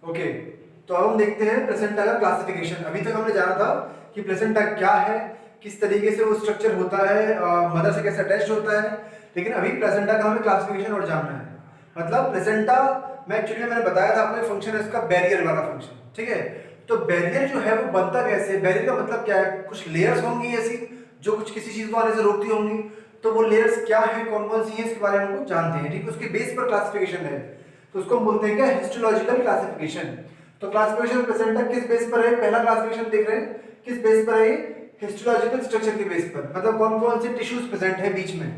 Okay, तो अब हम देखते हैं प्लेसेंटा का क्लासिफिकेशन। अभी तक हमने जाना था कि प्लेसेंटा क्या है, किस तरीके से वो स्ट्रक्चर होता है, मदर से कैसे अटैच्ड होता है, लेकिन अभी प्लेसेंटा का हमें क्लासिफिकेशन और जानना है। मतलब प्लेसेंटा में एक्चुअली मैंने बताया था आपको, फंक्शन है इसका बैरियर वाला फंक्शन, ठीक है। तो बैरियर जो है वो बनता कैसे है, बैरियर का मतलब क्या है, कुछ लेयर्स होंगी ऐसी जो कुछ किसी चीज को आने से रोकती होंगी। तो वो लेयर्स क्या है, कौन कौन सी है, इसके बारे में हम लोग जानते हैं, ठीक है। उसके बेस पर क्लासिफिकेशन है, तो उसको हम बोलते हैं क्या, हिस्टोलॉजिकल क्लासिफिकेशन। तो क्लासिफिकेशन प्लेसेंटा किस बेस पर है, पहला क्लासिफिकेशन देख रहे हैं, किस बेस पर है, हिस्टोलॉजिकल स्ट्रक्चर के बेस पर। मतलब कौन कौन से टिश्यूज प्रेजेंट है बीच में,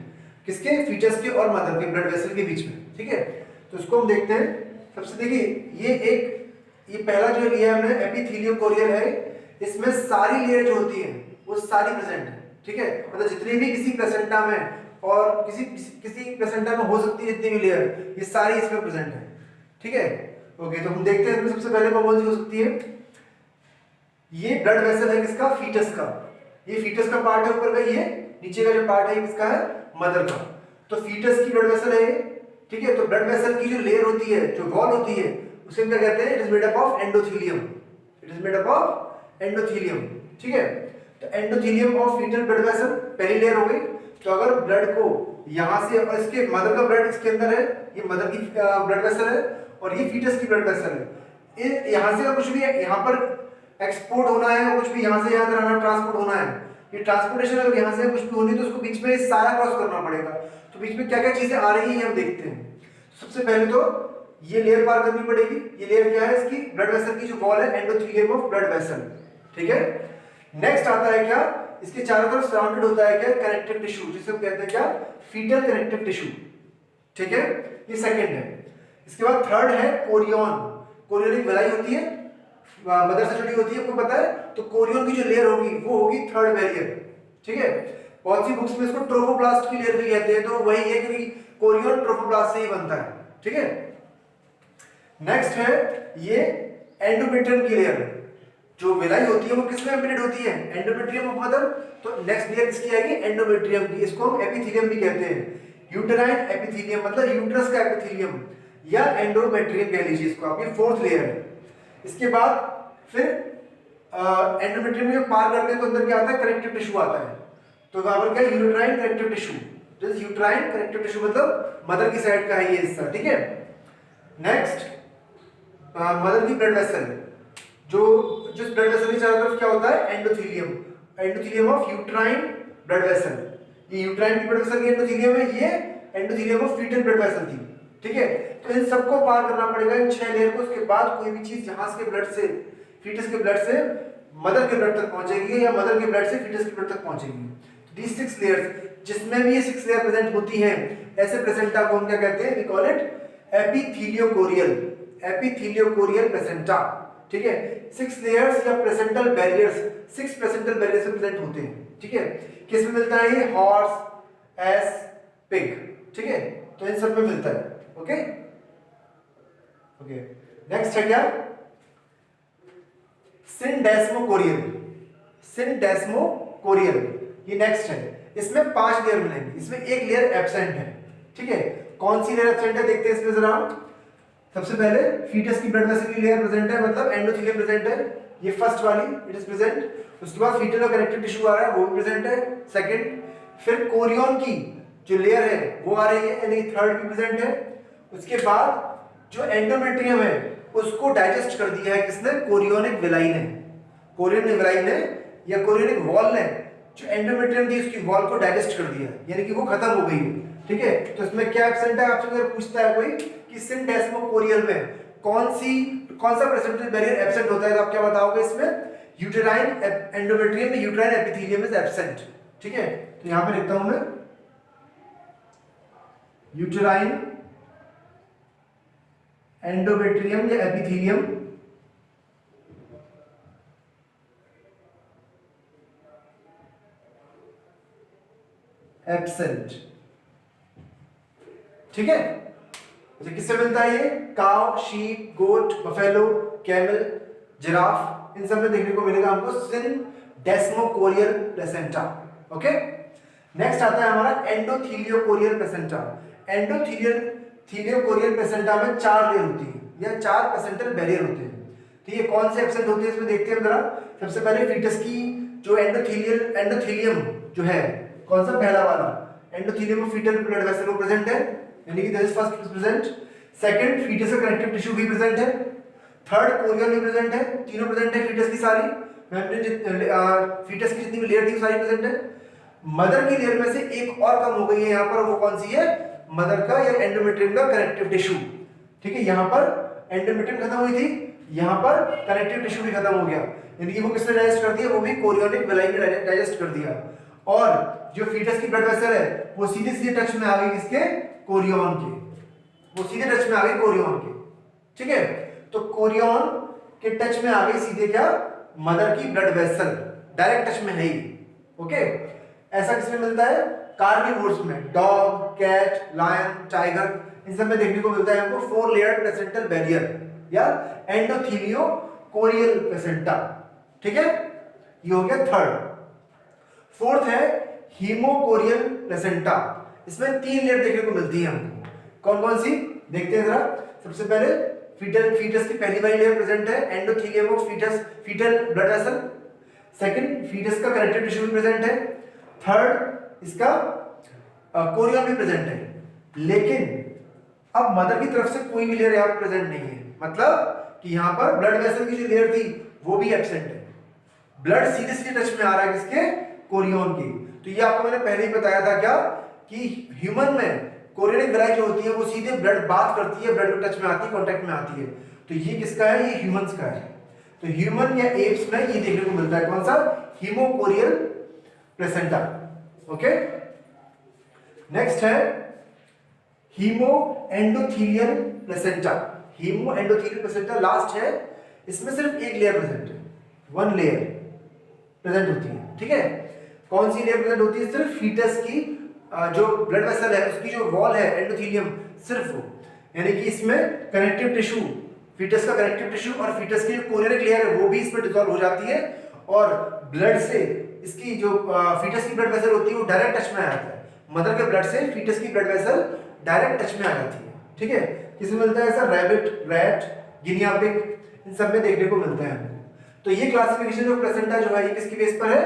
किसके, फीटस के और मदर के ब्लड वेसल के बीच में, ठीक है। तो इसको हम देखते हैं। सबसे देखिए ये पहला जो लिया हमने एपिथेलियो कोरियल है, इसमें सारी लेयर जो होती है वो सारी प्रेजेंट है, ठीक है। मतलब जितनी भी किसी प्लेसेंटा में और किसी प्लेसेंटा में हो सकती है जितनी भी लेयर, ये सारी इसमें प्रेजेंट है, ठीक है। ओके, तो हम देखते हैं सबसे पहले कौन सी हो सकती है। ये ब्लड वेसल है किसका, फीटस का। ये फीटस का पार्ट है ऊपर का, ये नीचे का जो पार्ट है किसका है, मदर का। तो फीटस की ब्लड वेसल है ये, ठीक है। तो ब्लड वेसल की जो लेयर होती है, जो वॉल होती है, उसे क्या कहते हैं, it is made up of endothelium. It is made up of endothelium, ठीक है। तो endothelium of foetal blood vessel पहली लेयर हो गई। तो अगर ब्लड को यहां से, और इसके मदर का ब्लड इसके अंदर है, ये मदर की ब्लड वेसल है और ये फीटस की ब्लड वेसल है। यहां से कुछ भी है, यहां पर एक्सपोर्ट होना है, और कुछ भी यहां से यहां तक ट्रांसपोर्ट होना है, ये ट्रांसपोर्टेशन अगर यहां से कुछ भी होनी है तो उसको बीच में सारा क्रॉस करना पड़ेगा। तो बीच में क्या क्या चीजें आ रही है हम देखते हैं। सबसे पहले तो ये लेयर पार करनी पड़ेगी। ये लेयर क्या है, इसकी ब्लड वेसल की जो वॉल है, एंडोथेलियम ऑफ ब्लड वेसल, ठीक है। नेक्स्ट आता है क्या, इसके चारों तरफ सराउंडेड होता है क्या, कनेक्टिव टिश्यू, जिसे हम कहते हैं क्या, फीटल कनेक्टिव टिश्यू, ठीक है। ये सेकंड है। इसके बाद थर्ड है कोरियन। कोरियन एक विलाई होती है, मदर से जुड़ी होती है, आपको पता है। तो कोरियन की जो लेयर होगी वो होगी थर्ड बैरियर, ठीक है। बहुत सी बुक्स में इसको ट्रोफोब्लास्ट की लेयर भी कहते हैं, तो वही है क्योंकि कोरियन ट्रोफोब्लास्ट से ही बनता है, ठीक है। नेक्स्ट है ये एंडोमेट्रियम की लेयर। जो विलाई होती है वो किसमें एम्बेडेड होती है, एंडोमेट्रियम ऑफ मदर। तो नेक्स्ट लेयर किसकी आएगी, एंडोमेट्रियम की। इसको हम एपिथेलियम भी कहते हैं, यूटेराइन एपिथेलियम, मतलब यूट्रस का एपिथेलियम, या एंडोमेट्रियम कह लीजिए इसको आप। ये फोर्थ लेयर है। इसके बाद फिर एंडोमेट्रियम में पार करते हैं तो अंदर क्या आता है, कनेक्टिव टिश्यू आता है। तो वहां पर क्या, uterine connective tissue. This uterine connective tissue मतलब मदर की साइड का है ये हिस्सा, ठीक है। नेक्स्ट मदर की ब्लड वेसल, जो जिस ब्लड वेसल के चारों तरफ क्या होता है, endothelium, endothelium of uterine blood vessel. ये यूटेराइन की ब्लड वेसल की एंडोथेलियम है, ये endothelium of foetal blood vessel थी, ठीक है। तो इन सबको पार करना पड़ेगा, इन 6 लेयर को। उसके बाद कोई भी चीज जहां के ब्लड से, फीटस के ब्लड से मदर के ब्लड तक पहुंचेगी, या मदर के ब्लड से फीटस के ब्लड तक पहुंचेगी। तो these 6 लेयर्स, जिसमें भी ये 6 लेयर प्रेजेंट होती हैं, ऐसे प्लेसेंटा को हम क्या कहते हैं, we call it epitheliochorial, epitheliochorial placenta, ठीक है। 6 लेयर्स या प्लेसेंटल बैरियर्स, 6 प्लेसेंटल बैरियर्स से प्रेजेंट होते हैं, ठीक है। किस में मिलता है ये, हॉर्स, एस, पिग, ठीक है। तो इन सब में मिलता है, ओके ओके। नेक्स्ट है क्या, सिंडेस्मोकोरियल, सिंडेस्मोकोरियल, ये नेक्स्ट है। इसमें 5 लेयर मिलेंगे, इसमें एक लेयर एब्सेंट है, ठीक है। कौन सी लेयर एब्सेंट है देखते हैं इसमें जरा। सबसे पहले फीटस की ब्लड वेसल की लेयर प्रेजेंट है, मतलब एंडोथेलियम प्रेजेंट है, ये फर्स्ट वाली, इट इज प्रेजेंट। उसके बाद फीटल और कनेक्टिव टिश्यू आ रहा है, वो भी प्रेजेंट है, सेकंड। फिर कोरियन की जो लेयर है वो आ रही है, यानी थर्ड भी प्रेजेंट है। उसके बाद जो एंडोमेट्रियम है उसको डाइजेस्ट कर दिया है किसने, कोरियोनिक विलाई ने। कोरियोनिक विलाई ने या कोरियोनिक वॉल ने जो एंडोमेट्रियम थी उसकी वॉल को डाइजेस्ट कर दिया, यानी कि वो खत्म हो गई है, ठीक है। तो इसमें क्या एब्सेंट है, आपसे अगर पूछता है कोई कि सिंडेस्मोकोरियल में कौन सा प्लेसेंटल बैरियर एब्सेंट होता है, तो आप क्या बताओगे इसमें, यूटेराइन एंडोमेट्रियम में यूटेराइन एपिथेलियम इज एब्सेंट, ठीक है। तो यहां पे लिखता हूं मैं, यूटेराइन एंडोमेट्रियम या एपिथेलियम एब्सेंट, ठीक है। तो किससे मिलता है ये, काव, शीप, गोट, बफेलो, कैमल, जिराफ, इन सब में देखने को मिलेगा हमको सिंडेस्मोकोरियल प्लेसेंटा, ओके। नेक्स्ट आता है हमारा एंडोथेलियोकोरियल प्लेसेंटा। एंडोथेलियोकोरियल प्लेसेंटा में 4 लेयर होती है, या 4 प्लेसेंटल बैरियर होते हैं। तो ये कौन से एब्सेंट होते हैं इसमें देखते हैं जरा। सबसे पहले फीटस की जो एंडोथेलियम जो है, कौन सा पहला वाला endothelium of foetal blood vessel वो प्रेजेंट है, यानी कि this is first present. Second, foetus का कनेक्टिव टिश्यू भी प्रेजेंट है। थर्ड, कोरियन भी प्रेजेंट है। तीनों प्रेजेंट है फीटस की सारी मेम्ब्रेन, फीटस की जितनी भी लेयर थी सारी प्रेजेंट है। मदर की लेयर में से एक और कम हो गई है यहाँ पर, वो कौन सी है, मदर का या एंडोमेट्रियम का कनेक्टिव टिश्यू। ठीक है, यहाँ पर एंडोमेट्रियम खत्म हुई थी, यहाँ पर कनेक्टिव टिश्यू भी खत्म हो गया, यानी कि वो किसने डाइजेस्ट कर दिया, वो भी कोरियोनिक विलाई ने डाइजेस्ट कर दिया। और जो फीटस की ब्लड वेसल है वो सीधे सीधे टच में आ गई किसके, कोरियन के, वो सीधे टच में आ गई कोरियन के। ठीक है, तो कोरियन के टच में आ गई सीधे क्या, मदर की ब्लड वेसल, डायरेक्ट टच में है ही। ओके, ऐसा किसमें मिलता है, कार्निवोर्स में, डॉग, कैट, लायन, टाइगर, इन सब में देखने को मिलता है हमको 4 लेयर्ड प्लेसेंटल बैरियर या एंडोथेलियो कोरियल प्लेसेंटा। ठीक है, ये हो गया थर्ड। फोर्थ है हीमोकोरियल प्लेसेंटा, इसमें 3 लेयर देखने को मिलती है हमको। कौन कौन सी देखते हैं जरा। सबसे पहले फीटस की पहली वाली लेयर प्रेजेंट है, endothelium of foetal blood vessel. Second, foetus का कनेक्टिव टिश्यू भी प्रेजेंट है। थर्ड, इसका कोरियन भी प्रेजेंट है। लेकिन अब मदर की तरफ से कोई भी लेयर यहाँ पर प्रेजेंट नहीं है, मतलब कि यहाँ पर ब्लड वेसल की जो लेयर थी वो भी एब्सेंट है। ब्लड सीधे सीधे टच में आ रहा है किसके, कोरियन की। तो ये आपको मैंने पहले ही बताया था क्या, कि ह्यूमन में कोरियनिक विलाई जो होती है वो सीधे ब्लड बात करती है, ब्लड टच में आती है, कांटेक्ट में आती है। तो ये किसका है, ये ह्यूमंस का है। तो ह्यूमन या एप्स में ये देखने को मिलता है, कौन सा, हीमोकोरियल प्लेसेंटा। ओके, नेक्स्ट है haemo endothelial placenta. Haemo endothelial placenta last है, इसमें सिर्फ एक लेयर प्रेजेंट है, 1 लेयर प्रेजेंट होती है। ठीक है, कौन सी लेयर प्रेजेंट होती है, सिर्फ फीटस की जो ब्लड वेसल है उसकी जो वॉल है एंडोथेलियम, सिर्फ वो, यानी कि इसमें कनेक्टिव टिश्यू, फीटस का कनेक्टिव टिश्यू और फीटस की जो कोरियनिक लेयर है वो भी इसमें डिसॉल्व हो जाती है, और ब्लड से इसकी जो फीटस की ब्लड वेसल होती है वो डायरेक्ट टच में आ जाता है। मदर के ब्लड से फीटस की ब्लड वेसल डायरेक्ट टच में आ जाती है। ठीक है, किसमें मिलता है ऐसा, रैबिट, रैट, गिनिया पिग, इन सब में देखने को मिलता है। तो ये क्लासिफिकेशन जो प्लेसेंटा जो है ये किसकी बेस पर है,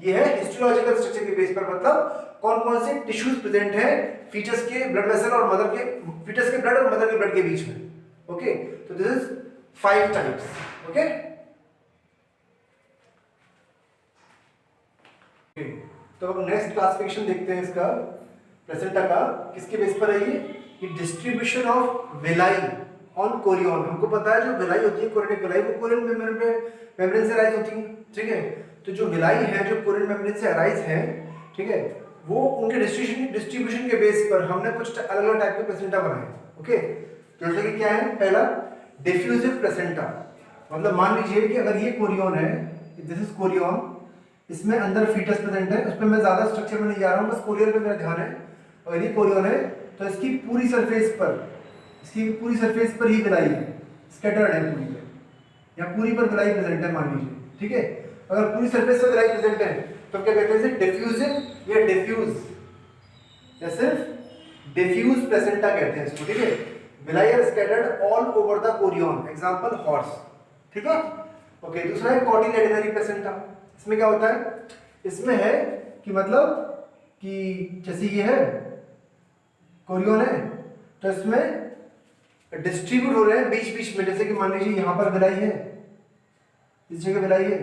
ये है हिस्टोलॉजिकल स्ट्रक्चर के बेस पर, मतलब कौन कौन से टिश्यूज प्रेजेंट है फीटस के ब्लड वेसल और मदर के, फीटस के ब्लड और मदर के ब्लड के बीच में। ओके, तो दिस इज 5 टाइप्स। ओके, तो अब नेक्स्ट क्लासिफिकेशन देखते हैं इसका प्लेसेंटा का, किसके बेस पर है ये distribution of villi on Korean. हमको पता है जो विलाई होती है कोरियनिक विलाई वो कोरियन मेम्ब्रेन से राइज होती है। ठीक है, तो जो विलाई है जो कोरियन मेम्ब्रेन से राइज है, ठीक है, वो उनके डिस्ट्रीब्यूशन के बेस पर हमने कुछ अलग अलग टाइप के प्लेसेंटा बनाए। ओके, जैसे कि क्या है, पहला डिफ्यूजिव प्लेसेंटा, मतलब मान लीजिए कि अगर ये कोरियन है, दिस इज कोरियन, इसमें अंदर फीटस प्रेजेंट है, उस पर मैं ज्यादा स्ट्रक्चर में नहीं जा रहा हूँ, बस कोरियन पे मेरा ध्यान है। और यदि कोरियन है तो इसकी पूरी सरफेस पर ही विलाई है, स्कैटर्ड है पूरी पे, या पूरी पर विलाई प्रेजेंट है मान लीजिए। ठीक है, अगर पूरी सरफेस पर विलाई प्रेजेंट है तो क्या कहते हैं इसे, डिफ्यूजिव या डिफ्यूज, या सिर्फ डिफ्यूज प्लेसेंटा कहते हैं इसको। ठीक है, villi are scattered all over the chorion, example horse. ठीक है, ओके, दूसरा है कॉटिलेडनरी प्लेसेंटा। इसमें क्या होता है, इसमें है कि मतलब कि जैसे ये है कोरियन है तो इसमें डिस्ट्रीब्यूट हो रहे हैं बीच बीच में, जैसे कि मान लीजिए यहाँ पर विलाई है, इस जगह विलाई है,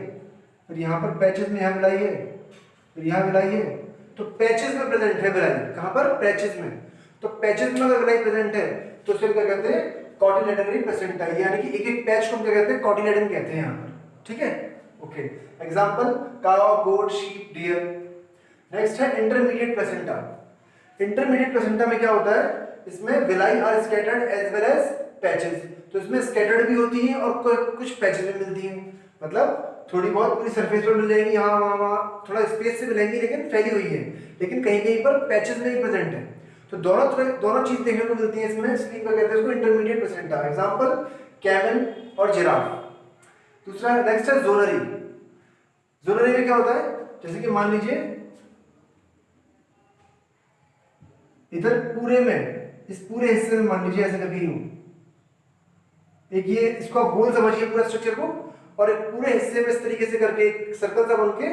फिर यहाँ पर पैचेस में यहाँ विलाई है, फिर यहाँ विलाई है, तो पैचेस में प्रेजेंट है विलाई। कहाँ पर, पैचेस में। तो पैचेस में अगर विलाई प्रेजेंट है तो उसे क्या कहते हैं, कॉटिलेडनरी प्लेसेंटा, यानी कि एक एक पैच को हम क्या कहते हैं, कॉटिलेडन कहते हैं यहाँ पर। ठीक है, okay, example cow, goat, sheep, deer. Next है इंटरमीडिएट प्लेसेंटा। इंटरमीडिएट प्लेसेंटा में क्या होता है, इसमें villi are scattered as well as patches, तो इसमें स्कैटर्ड भी होती है और कुछ पैचेस में मिलती हैं, मतलब थोड़ी बहुत पूरी सरफेस पर मिल जाएगी, यहाँ वहाँ थोड़ा स्पेस से मिलेंगी लेकिन फैली हुई है, लेकिन कहीं कहीं पर पैचेस में ही प्रेजेंट है। तो दोनों चीज देखने को मिलती है इसमें, इसलिए क्या कहते हैं इसको इंटरमीडिएट प्लेसेंटा। एग्जांपल कैमल और जिराफ। दूसरा नेक्स्ट है जोनरी। जोनरी में क्या होता है, जैसे कि मान लीजिए इधर पूरे में, इस पूरे हिस्से में मान लीजिए ऐसे कभी यूं, एक ये इसको आप गोल समझिए पूरा स्ट्रक्चर को, और एक पूरे हिस्से में इस तरीके से करके एक सर्कल सा बन के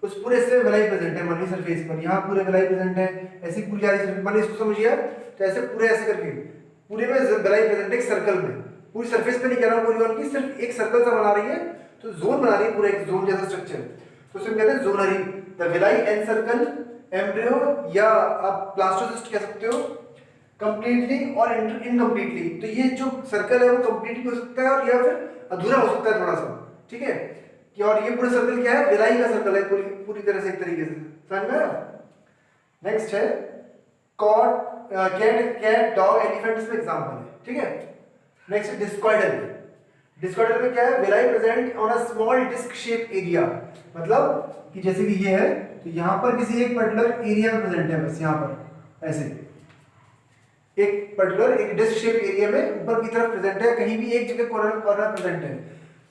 उस पूरे हिस्से में विलाई प्रेजेंट है मनी सरफेस पर, यहाँ पूरे विलाई प्रेजेंट है, ऐसी पूरी सारी सरफेस माने इसको समझिए आप, तो ऐसे पूरे ऐसे करके पूरे में विलाई प्रेजेंट है एक सर्कल में, पूरी सरफेस पे नहीं कह रहा हूँ पॉलीगॉन की, सिर्फ एक सर्कल सा बना रही है, तो जोन बना रही है पूरा एक जोन जैसा स्ट्रक्चर, तो उसे कहते हैं जोनरी। The villi and circle embryo, या आप ब्लास्टोसिस्ट कह सकते हो, कंप्लीटली और इनकम्प्लीटली, तो ये जो सर्कल है वो कंप्लीटली हो सकता है और या फिर अधूरा हो सकता है थोड़ा सा, ठीक है कि, और ये पूरा सर्कल क्या है, विलाई का सर्कल है पूरी पूरी तरह से एक तरीके से, समझ में आया। नेक्स्ट है कॉट, कैट, डॉग, एलिफेंट इसमें एग्जांपल है, ठीक है। नेक्स्ट डिस्कॉइडल, डिस्कॉइडल में क्या है, villi present on a small disc shape area, मतलब कि जैसे कि ये है तो यहाँ पर किसी एक पर्टिकुलर एरिया में प्रेजेंट है, बस यहाँ पर ऐसे एक पर्टिकुलर एक डिस्क शेप एरिया में ऊपर की तरफ प्रेजेंट है, कहीं भी एक जगह कॉर्नर कॉर्नर प्रेजेंट है,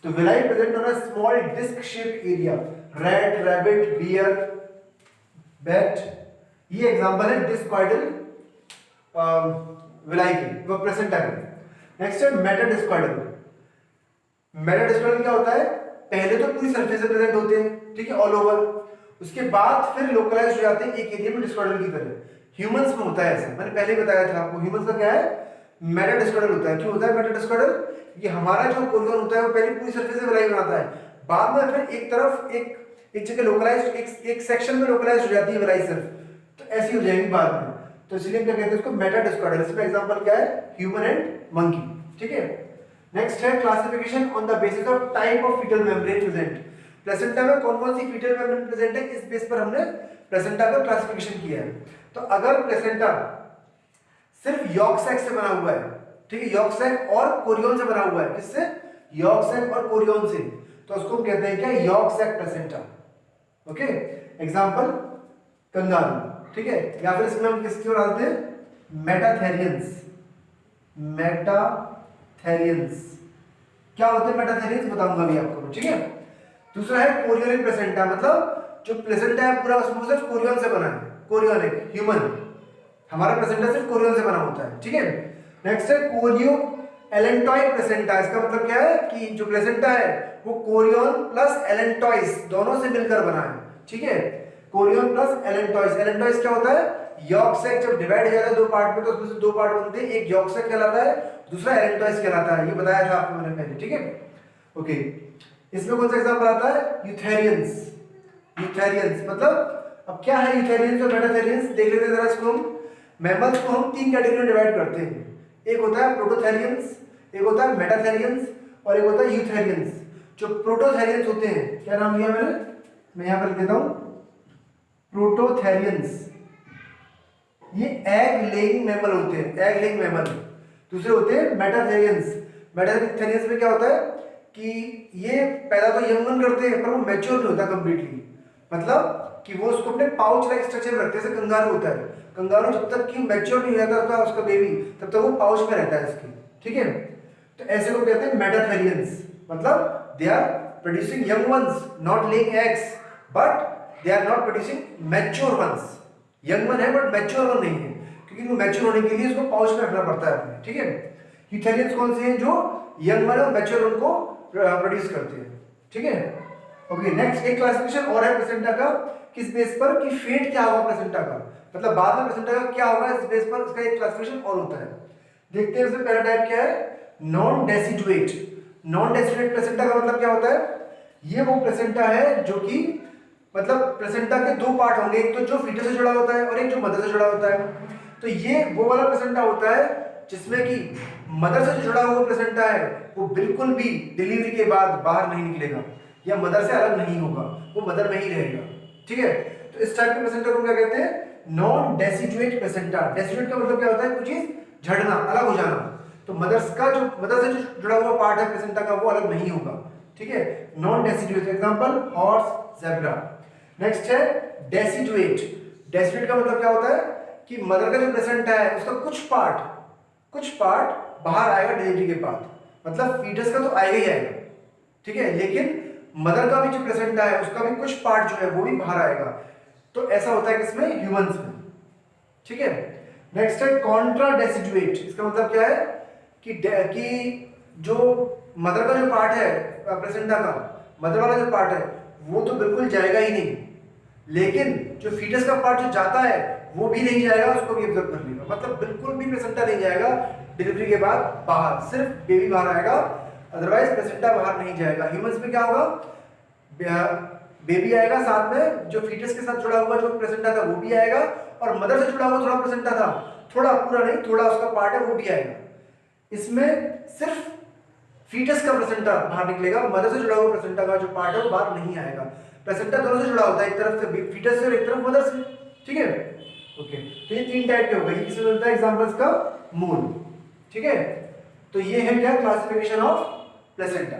तो villi present on a small disc shape area, rat, rabbit, bear, bat, ये एग्जांपल है डिस्कॉइडल विलाई के, वो प्रेजेंटा के। नेक्स्ट है मेटा डिस्कॉइडल। मेटा डिस्कॉइडल क्या होता है, पहले तो पूरी सरफेस पे प्रेजेंट होते हैं, ठीक है, ऑल ओवर, उसके बाद फिर लोकलाइज हो जाते हैं एक एरिया में डिस्कॉइडल की तरह। ह्यूमंस में होता है ऐसा, मैंने पहले बताया था आपको, ह्यूमंस का क्या है, मेटा डिस्कॉइडल होता है। क्यों होता है मेटा डिस्कॉइडल, ये हमारा जो कोरियन होता है वो पहले पूरी सरफेस से विलाई बनाता है, बाद में फिर एक तरफ एक जगह लोकलाइज, एक सेक्शन में लोकलाइज हो जाती है विलाई सिर्फ, तो ऐसी हो जाएगी बाद में, तो इसलिए क्या कहते हैं इसको मेटा डिस्कॉइडल। इसमें एग्जांपल क्या है, ह्यूमन एंड मंकी, ठीक है। नेक्स्ट है classification on the basis of type of foetal membrane present. Placenta में कौन कौन सी फीटल मेम्ब्रेन प्रेजेंट है, इस बेस पर हमने प्लेसेंटा का क्लासिफिकेशन किया है। तो अगर प्लेसेंटा सिर्फ यॉर्क सैक से बना हुआ है, ठीक है, यॉर्क सैक और कोरियन से बना हुआ है, किससे, यॉर्क सैक और कोरियन से, तो उसको हम कहते हैं क्या, yolk sac placenta, okay. Example kangaroo, ठीक है, या फिर इसमें हम किसकी ओर आते हैं, मेटाथेरियंस। मेटाथेरियंस क्या होते हैं, मेटाथेरियंस बताऊंगा अभी आपको, ठीक है। दूसरा है कोरियन प्लेसेंटा, मतलब जो प्लेसेंटा है पूरा उसमें सिर्फ कोरियन से बना है, कोरियन है ह्यूमन, हमारा प्लेसेंटा सिर्फ कोरियन से बना होता है, ठीक है। नेक्स्ट है कोरियो एलेंटॉइड प्लेसेंटा। इसका मतलब क्या है कि जो प्लेसेंटा है वो कोरियन प्लस एलेंटॉइस दोनों से मिलकर बना है, ठीक है, कोरियन प्लस एलेंटॉइस। एलेंटॉइस क्या होता है, यॉर्क सैक जब डिवाइड हो जाता है दो पार्ट में, तो उसमें से दो पार्ट बनते हैं, एक यॉर्क सैक कहलाता है, दूसरा एलेंटॉइस कहलाता है, ये बताया था आपको मैंने पहले, ठीक है, ओके। इसमें कौन सा एग्जांपल आता है, यूथेरियंस। यूथेरियंस मतलब, अब क्या है यूथेरियंस और मेटाथेरियंस, देख लेते हैं जरा इसको हम। मैमल्स को हम तीन कैटेगरी में डिवाइड करते हैं, एक होता है प्रोटोथेरियंस, एक होता है मेटाथेरियंस और एक होता है यूथेरियंस। जो प्रोटोथेरियंस होते हैं, क्या नाम दिया मैंने, मैं यहाँ पर लिख देता हूँ, प्रोटोथेरियंस, ये एग लेइंग मैमल होते हैं, एग लेइंग मैमल। दूसरे होते हैं मेटाथेरियंस। मेटाथेरियंस में क्या होता है कि ये पैदा तो यंगन करते हैं पर वो मैच्योर नहीं होता कंप्लीटली, मतलब कि वो उसको अपने पाउच लाइक स्ट्रक्चर में रखते हैं, जैसे कंगारू होता है, कंगारू जब तक कि मैच्योर नहीं रहता था उसका बेबी, तब तक वो पाउच में रहता है उसके, ठीक है। तो ऐसे को कहते हैं मेटाथेरियंस, मतलब they are producing young ones, not laying eggs, but they are not producing mature ones. Young one है बट मैच्योर वन नहीं है, क्योंकि वो मैच्योर होने के लिए उसको पाउच में रखना पड़ता है अपने, ठीक है। यूथेरियंस कौन से हैं, जो यंग वन और मैच्योर वन को प्रोड्यूस करते हैं, ठीक है, ओके। नेक्स्ट एक क्लासिफिकेशन और है प्लेसेंटा का, किस बेस पर कि फेट क्या होगा प्लेसेंटा का, मतलब बाद में प्लेसेंटा का क्या होगा, इस बेस पर इसका एक क्लासिफिकेशन और होता है। देखते हैं इसमें पहला टाइप क्या है, non deciduate. Non deciduate placenta का मतलब क्या होता है, ये वो प्लेसेंटा है जो कि मतलब प्लेसेंटा के दो पार्ट होंगे, एक तो जो फीटस से जुड़ा होता है और एक जो मदर से जुड़ा होता है। तो ये वो वाला प्लेसेंटा होता है जिसमें कि मदर से जो जुड़ा हुआ प्लेसेंटा है वो बिल्कुल भी डिलीवरी के बाद बाहर नहीं निकलेगा या मदर से अलग नहीं होगा, वो मदर में ही रहेगा, ठीक है। तो इस टाइप के प्लेसेंटा को क्या कहते हैं, नॉन डेसिडुएट प्लेसेंटा। डेसिडुएट का मतलब क्या होता है, कुछ चीज झड़ना, अलग हो जाना, तो मदर से जो जुड़ा हुआ पार्ट है प्लेसेंटा का वो अलग नहीं होगा, ठीक है, non deciduate. Example horse, zebra. Next है डेसिडुएट। डेसिडुएट का मतलब क्या होता है कि मदर का जो प्लेसेंटा है उसका कुछ पार्ट बाहर आएगा डिलीवरी के बाद, मतलब फीटस का तो आएगा ही आएगा, ठीक है, लेकिन मदर का भी जो प्लेसेंटा है उसका भी कुछ पार्ट जो है वो भी बाहर आएगा। तो ऐसा होता है किसमें, ह्यूमंस में, ठीक है। नेक्स्ट है कॉन्ट्रा डेसिडुएट। इसका मतलब क्या है कि जो मदर का जो पार्ट है प्लेसेंटा का, मदर वाला जो पार्ट है वो तो बिल्कुल जाएगा ही नहीं, लेकिन जो फीटस का पार्ट जो जाता है वो भी नहीं जाएगा, उसको भी ऑब्जर्व कर लेगा। मतलब बिल्कुल भी प्लेसेंटा नहीं जाएगा डिलीवरी के बाद बाहर, सिर्फ बेबी बाहर आएगा, अदरवाइज प्लेसेंटा बाहर नहीं जाएगा। ह्यूमंस में क्या होगा, बेबी आएगा, साथ में जो फीटस के साथ जुड़ा हुआ जो प्लेसेंटा था वो भी आएगा, और मदर से जुड़ा हुआ थोड़ा प्लेसेंटा था, थोड़ा पूरा नहीं, थोड़ा उसका पार्ट है वो भी आएगा। इसमें सिर्फ फीटस का प्लेसेंटा बाहर निकलेगा, मदर से जुड़ा हुआ प्लेसेंटा का जो पार्ट है वो बाहर नहीं आएगा। प्लेसेंटा दोनों से जुड़ा होता है, एक तरफ से फीटस से और एक तरफ मदर से, ठीक है। ओके, तो ये 3 टाइप के हो गए, किसमें मिलता है एग्जांपल्स का मूल, ठीक है। तो ये है क्या, क्लासिफिकेशन ऑफ प्लेसेंटा।